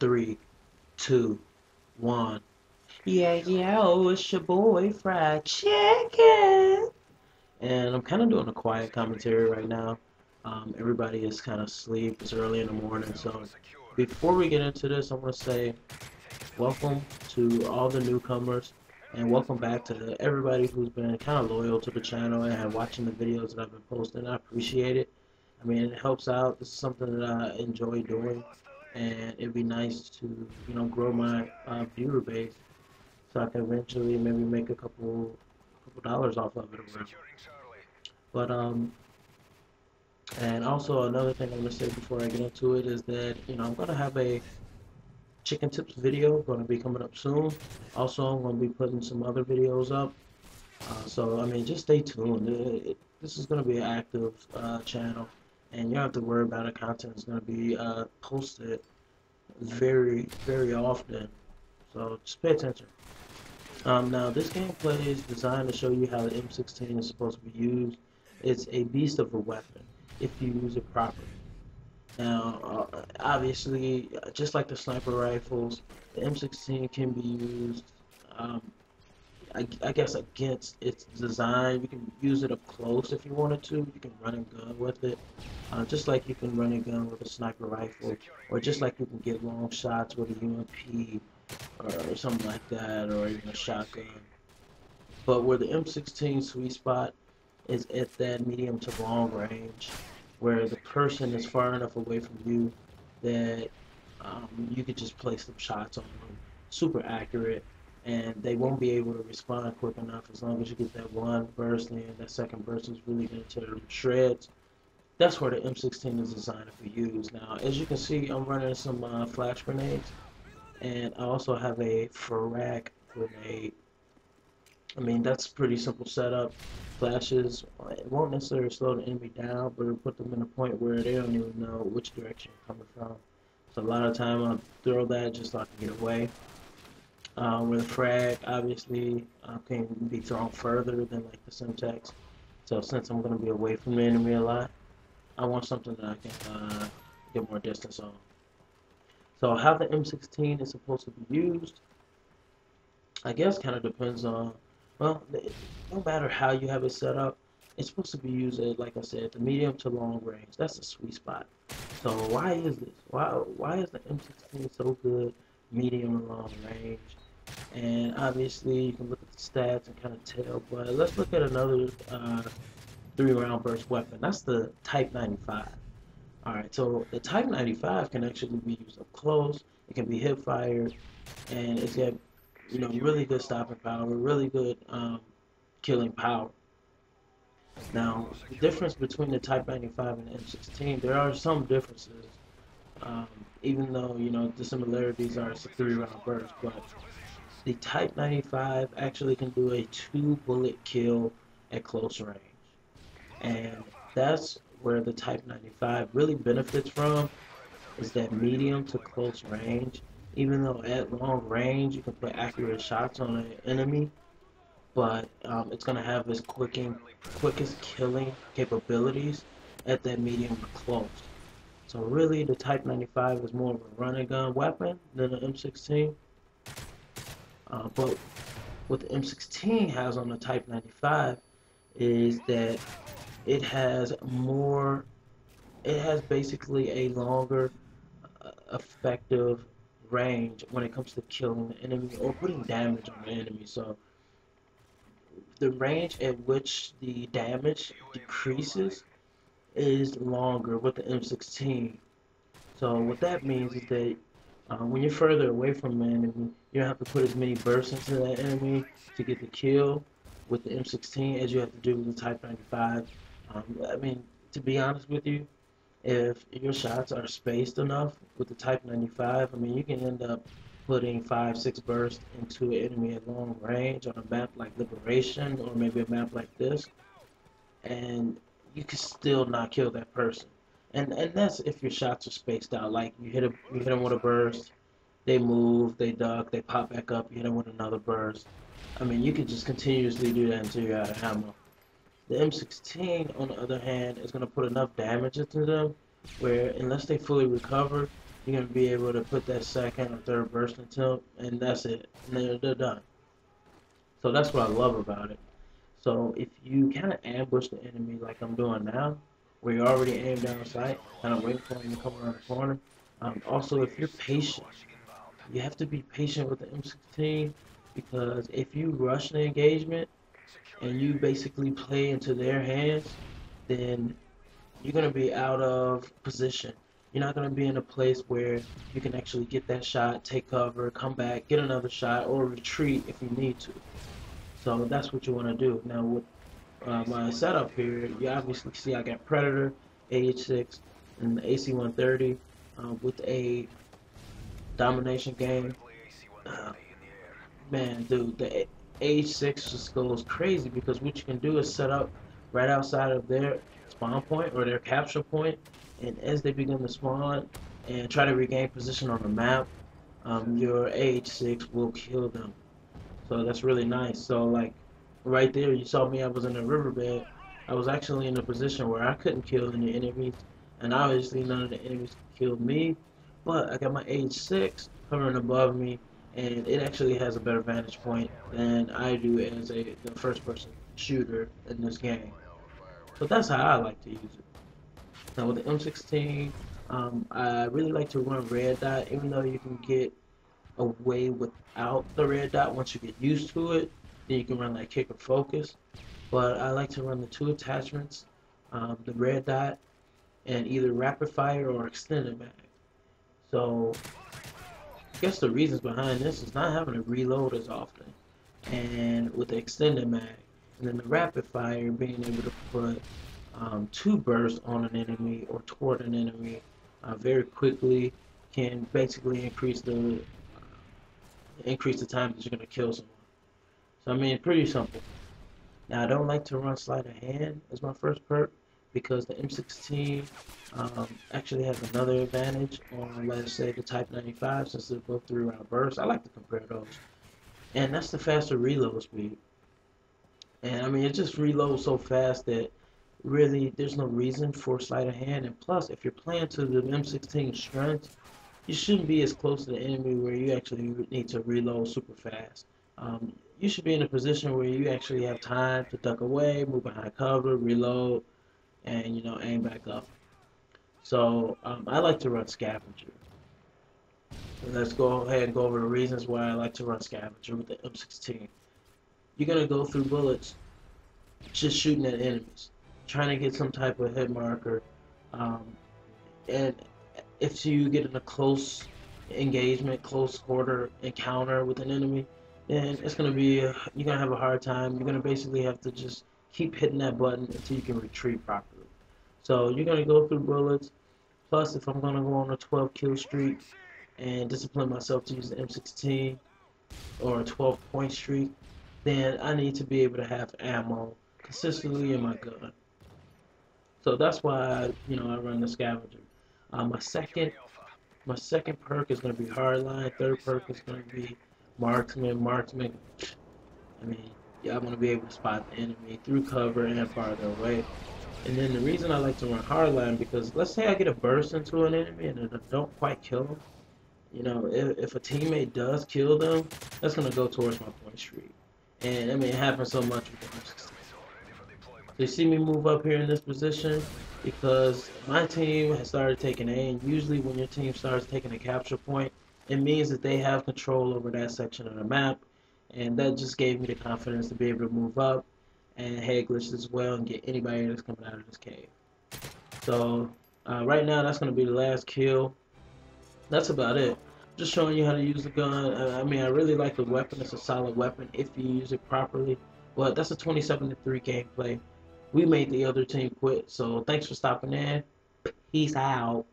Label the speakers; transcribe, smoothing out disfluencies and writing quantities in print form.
Speaker 1: Three, two, one. Yeah, oh, it's your boy, Fried Chicken. And I'm kind of doing a quiet commentary right now. Everybody is kind of asleep. It's early in the morning. So before we get into this, I want to say welcome to all the newcomers and welcome back to everybody who's been kind of loyal to the channel and watching the videos that I've been posting. I appreciate it. I mean, it helps out. This is something that I enjoy doing, and it'd be nice to, grow my viewer base so I can eventually maybe make a couple dollars off of it or whatever. But and also another thing I'm gonna say before I get into it is that I'm gonna have a chicken tips video going to be coming up soon. Also, I'm going to be putting some other videos up. So I mean, just stay tuned. This is going to be an active channel, and you don't have to worry about it. Content is going to be posted very often. So just pay attention. Now, this gameplay is designed to show you how the M16 is supposed to be used. It's a beast of a weapon if you use it properly. Now, obviously, just like the sniper rifles, the M16 can be used, um, I guess, against its design. You can use it up close if you wanted to. You can run and gun with it, just like you can run and gun with a sniper rifle, or just like you can get long shots with a UMP or something like that, or even a shotgun. But where the M16 sweet spot is at that medium to long range, where the person is far enough away from you that you could just place some shots on them, super accurate, and they won't be able to respond quick enough as long as you get that one burst in. That second burst is really going to tear them to shreds. That's where the M16 is designed to be used. Now, as you can see, I'm running some flash grenades, and I also have a frag grenade. I mean, that's pretty simple setup. Flashes, it won't necessarily slow the enemy down, but it'll put them in a point where they don't even know which direction you're coming from. So a lot of time I'll throw that just so I can get away. With a frag, obviously, can be thrown further than like the Semtex. So since I'm going to be away from the enemy a lot, I want something that I can get more distance on. So how the M16 is supposed to be used, I guess kind of depends on, well, no matter how you have it set up, it's supposed to be used at, like I said, the medium to long range. That's the sweet spot. So why is this? Why is the M16 so good, medium and long range? And obviously you can look at the stats and kind of tell, but let's look at another 3-round burst weapon. That's the Type 95. Alright, so the Type 95 can actually be used up close, it can be hip fired, and it's got really good stopping power, really good killing power. Now, the difference between the Type 95 and the M16, there are some differences, even though the similarities are it's a 3-round burst, but the Type 95 actually can do a 2-bullet kill at close range, and that's where the Type 95 really benefits from, is that medium to close range. Even though at long range you can put accurate shots on an enemy, but it's gonna have its quickest killing capabilities at that medium to close. So really, the Type 95 is more of a run and gun weapon than the M16. But what the M16 has on the Type 95 is that it has more. It has basically a longer effective range when it comes to killing the enemy or putting damage on the enemy. So the range at which the damage decreases is longer with the M16. So what that means is that when you're further away from an enemy, you don't have to put as many bursts into that enemy to get the kill with the M16 as you have to do with the Type 95. I mean, to be honest with you, if your shots are spaced enough with the Type 95, I mean, you can end up putting 5, 6 bursts into an enemy at long range on a map like Liberation or maybe a map like this, and you can still not kill that person. And that's if your shots are spaced out. Like you hit them with a burst, they move, they duck, they pop back up, you hit them with another burst. I mean, you could just continuously do that until you're out of ammo. The M16, on the other hand, is going to put enough damage into them where, unless they fully recover, you're gonna be able to put that second or third burst into them, and that's it. And they're done. So that's what I love about it. So if you kind of ambush the enemy like I'm doing now, where you're already aimed down sight, kind of waiting for him to come around the corner. Also, if you're patient, you have to be patient with the M16 because if you rush the engagement and you basically play into their hands, then you're going to be out of position. You're not going to be in a place where you can actually get that shot, take cover, come back, get another shot, or retreat if you need to. So that's what you want to do. Now with my setup here, you obviously see I got Predator, AH6, and the AC-130 with a domination game. Uh, Man, dude, the AH6 just goes crazy because what you can do is set up right outside of their spawn point or their capture point, and as they begin to spawn and try to regain position on the map, your AH6 will kill them. So that's really nice. So like right there, you saw me. I was in a riverbed. I was actually in a position where I couldn't kill any enemies, and obviously none of the enemies killed me. But I got my H6 hovering above me, and it actually has a better vantage point than I do as the first-person shooter in this game. So that's how I like to use it. Now with the M16, I really like to run red dot, even though you can get away without the red dot once you get used to it. Then you can run like kick or focus. But I like to run the two attachments, the red dot and either rapid fire or extended mag. So I guess the reasons behind this is not having to reload as often, and with the extended mag, and then the rapid fire being able to put two bursts on an enemy or toward an enemy very quickly can basically increase the time that you're going to kill someone. So I mean, pretty simple. Now I don't like to run sleight of hand as my first perk because the M16 actually has another advantage on, let's say, the Type 95 since they're both 3-round bursts. I like to compare those, and that's the faster reload speed. And I mean, it just reloads so fast that really there's no reason for sleight of hand. And plus, if you're playing to the M16 strength, you shouldn't be as close to the enemy where you actually need to reload super fast. You should be in a position where you actually have time to duck away, move behind cover, reload, and aim back up. So I like to run scavenger. And let's go ahead and go over the reasons why I like to run scavenger with the M16. You're gonna go through bullets just shooting at enemies, trying to get some type of hit marker, um, and if you get in a close engagement, close quarter encounter with an enemy, then it's gonna be you're gonna have a hard time. You're gonna basically have to just keep hitting that button until you can retreat properly. So you're gonna go through bullets. Plus, if I'm gonna go on a 12 kill streak and discipline myself to use the M16 or a 12 point streak, then I need to be able to have ammo consistently in my gun. So that's why I run the scavenger. My second perk is going to be hardline. Third perk is going to be marksman. Marksman, I mean, yeah, I want to be able to spot the enemy through cover and farther away. And then the reason I like to run hardline because let's say I get a burst into an enemy and I don't quite kill them. If a teammate does kill them, that's going to go towards my point streak. And I mean, it happens so much with the they see me move up here in this position because my team has started taking A, and usually when your team starts taking a capture point, it means that they have control over that section of the map, and that just gave me the confidence to be able to move up and head glitch as well and get anybody that's coming out of this cave. So right now that's going to be the last kill. That's about it. Just showing you how to use the gun. I mean, I really like the weapon. It's a solid weapon if you use it properly. But that's a 27-3 gameplay. We made the other team quit. So thanks for stopping in. Peace out.